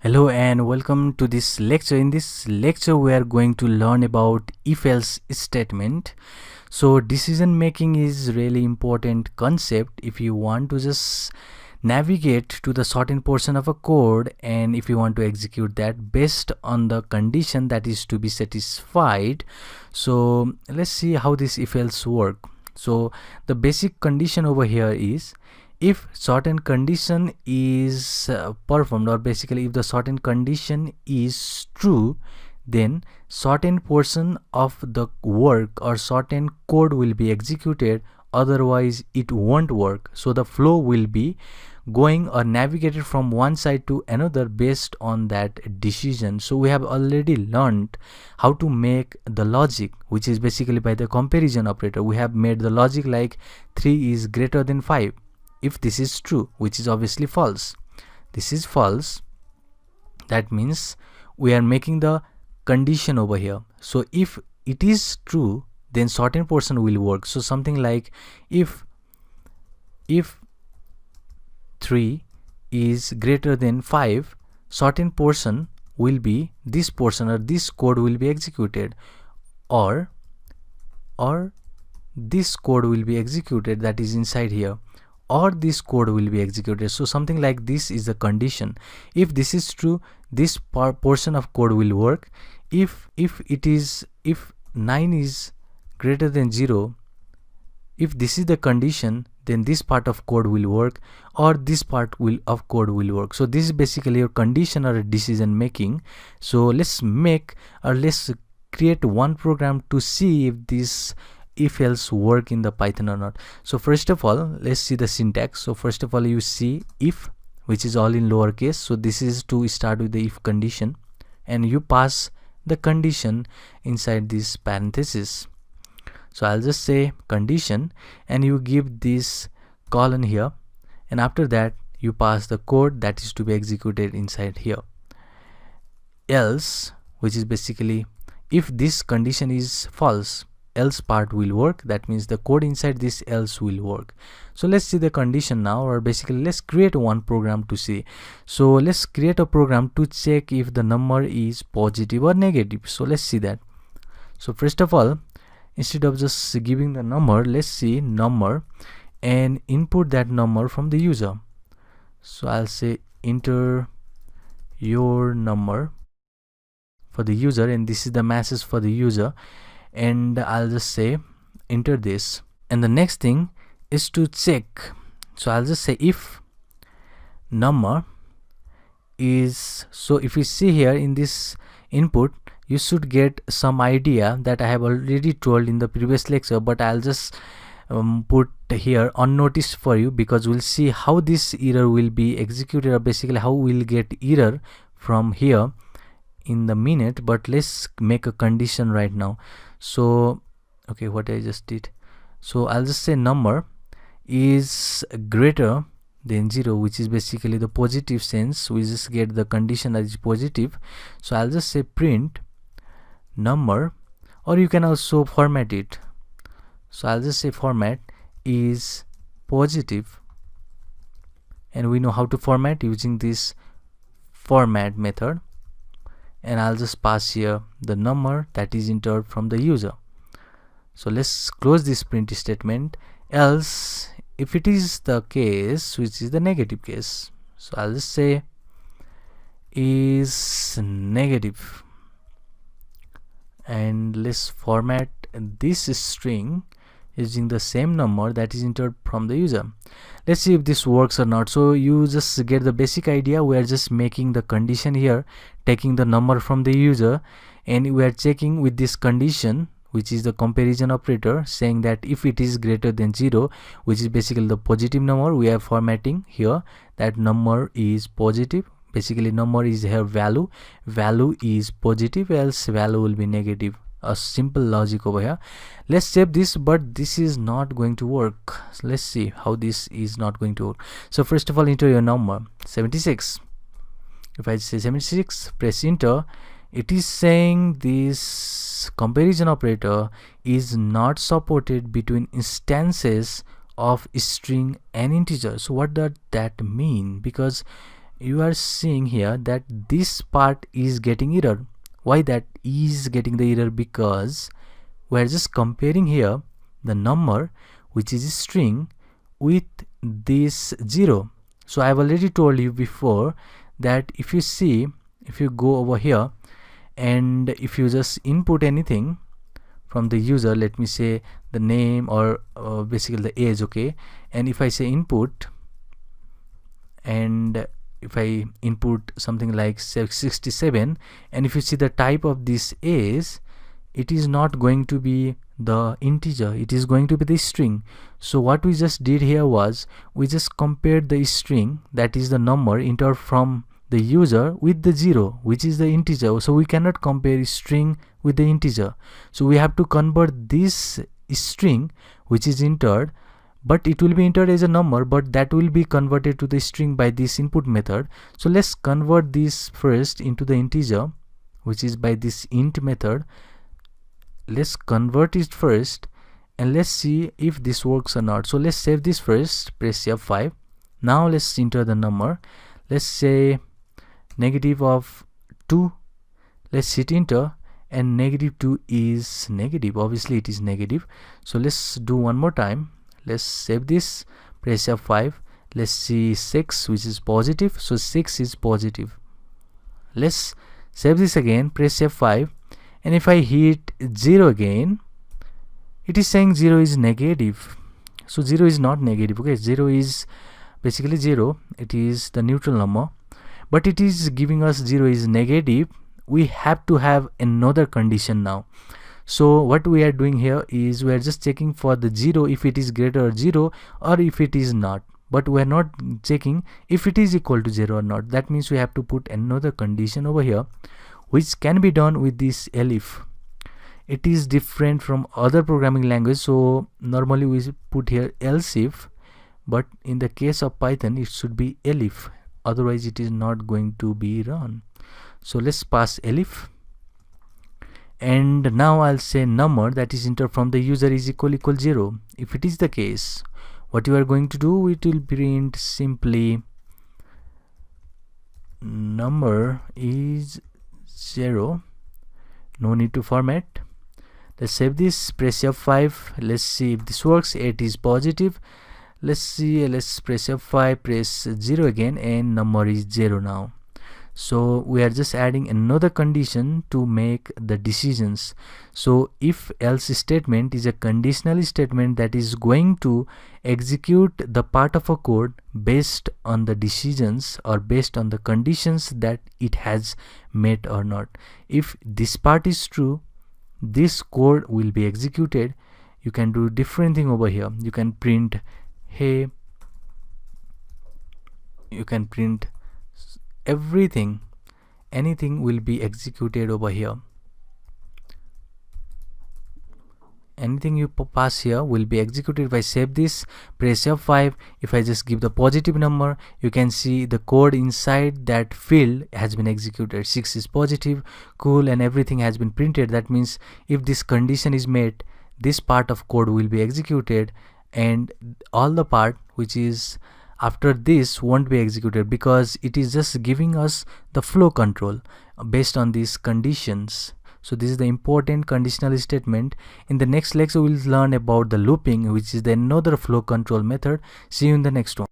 Hello and welcome to this lecture. In this lecture we are going to learn about if-else statement. So decision making is really important concept if you want to just navigate to the certain portion of a code, and if you want to execute that based on the condition that is to be satisfied. So let's see how this if-else work. So the basic condition over here is if certain condition is performed, or basically if the certain condition is true, then certain portion of the work or certain code will be executed, otherwise it won't work. So the flow will be going or navigated from one side to another based on that decision. So we have already learned how to make the logic, which is basically by the comparison operator. We have made the logic like 3 is greater than 5 if this is true, which is obviously false. This is false. That means we are making the condition over here. So if it is true, then certain portion will work. So something like if 3 is greater than 5, certain portion will be this portion, or this code will be executed, or this code will be executed, that is inside here, or this code will be executed. So something like this is the condition. If this is true, this portion of code will work. If 9 is greater than 0, if this is the condition, then this part of code will work, or this part of code will work. So this is basically your condition or decision making. So let's create one program to see if this if-else work in the Python or not. So first of all, let's see the syntax. So first of all, you see if, which is all in lowercase. So this is to start with the if condition, and you pass the condition inside this parenthesis. So I'll just say condition, and you give this colon here, and after that you pass the code that is to be executed inside here. Else, which is basically if this condition is false, else part will work. That means the code inside this else will work. So let's see the condition now, or basically let's create one program to see. So let's create a program to check if the number is positive or negative. So let's see that. So first of all, instead of just giving the number, let's see number and input that number from the user. So I'll say enter your number for the user, and this is the message for the user, and I'll just say enter this. And the next thing is to check. So I'll just say if number is, so if you see here in this input, you should get some idea that I have already told in the previous lecture, but I'll just put here unnoticed for you, because we'll see how this error will be executed, or basically how we'll get error from here in the minute. But let's make a condition right now. So okay, what I just did, so I'll just say number is greater than 0, which is basically the positive sense. We just get the condition that is positive. So I'll just say print number, or you can also format it. So I'll just say format is positive, and we know how to format using this format method. And I'll just pass here the number that is entered from the user. So let's close this print statement. Else, if it is the case which is the negative case, so I'll just say is negative, and let's format this string using the same number that is entered from the user. Let's see if this works or not. So you just get the basic idea. We are just making the condition here, taking the number from the user, and we are checking with this condition, which is the comparison operator, saying that if it is greater than 0, which is basically the positive number, we are formatting here that number is positive. Basically number is here value is positive, else value will be negative. A simple logic over here. Let's save this, but this is not going to work. So let's see how this is not going to work. So first of all, enter your number 76. If I say 76, press enter, it is saying this comparison operator is not supported between instances of string and integer. So what does that mean? Because you are seeing here that this part is getting error. Why that is getting the error? Because we are just comparing here the number which is a string with this 0. So I have already told you before that if you see, if you go over here and if you just input anything from the user, let me say the name or basically the age, okay, and if I say input and if I input something like 67, and if you see the type of this is, it is not going to be the integer, it is going to be the string. So what we just did here was we just compared the string, that is the number entered from the user, with the 0 which is the integer. So we cannot compare string with the integer, so we have to convert this string which is entered, but it will be entered as a number, but that will be converted to the string by this input method. So let's convert this first into the integer, which is by this int method. Let's convert it first and let's see if this works or not. So let's save this first, press F5. Now let's enter the number. Let's say negative of 2. Let's hit enter, and negative 2 is negative. Obviously it is negative. So let's do one more time. Let's save this, press F5. Let's see 6, which is positive. So 6 is positive. Let's save this again, press F5, and if I hit 0 again, it is saying 0 is negative. So 0 is not negative, okay. 0 is basically 0, it is the neutral number, but it is giving us 0 is negative. We have to have another condition now. So what we are doing here is we are just checking for the 0 if it is greater than 0 or if it is not, but we are not checking if it is equal to 0 or not. That means we have to put another condition over here, which can be done with this elif. It is different from other programming language, so normally we put here else if, but in the case of Python it should be elif, otherwise it is not going to be run. So let's pass elif, and now I'll say number that is entered from the user is equal 0. If it is the case, what you are going to do, it will print simply number is 0. No need to format. Let's save this, press F5. Let's see if this works. 8 is positive. Let's see, let's press F5, press 0 again, and number is 0 now. So we are just adding another condition to make the decisions. So if else statement is a conditional statement that is going to execute the part of a code based on the decisions or based on the conditions that it has met or not. If this part is true, this code will be executed. You can do different thing over here. You can print hey, you can print everything, anything will be executed over here. Anything you pass here will be executed. If I save this, press F5, if I just give the positive number, you can see the code inside that field has been executed. 6 is positive, cool, and everything has been printed. That means if this condition is met, this part of code will be executed, and all the part which is after this won't be executed, because it is just giving us the flow control based on these conditions. So this is the important conditional statement. In the next lecture we'll learn about the looping, which is another flow control method. See you in the next one.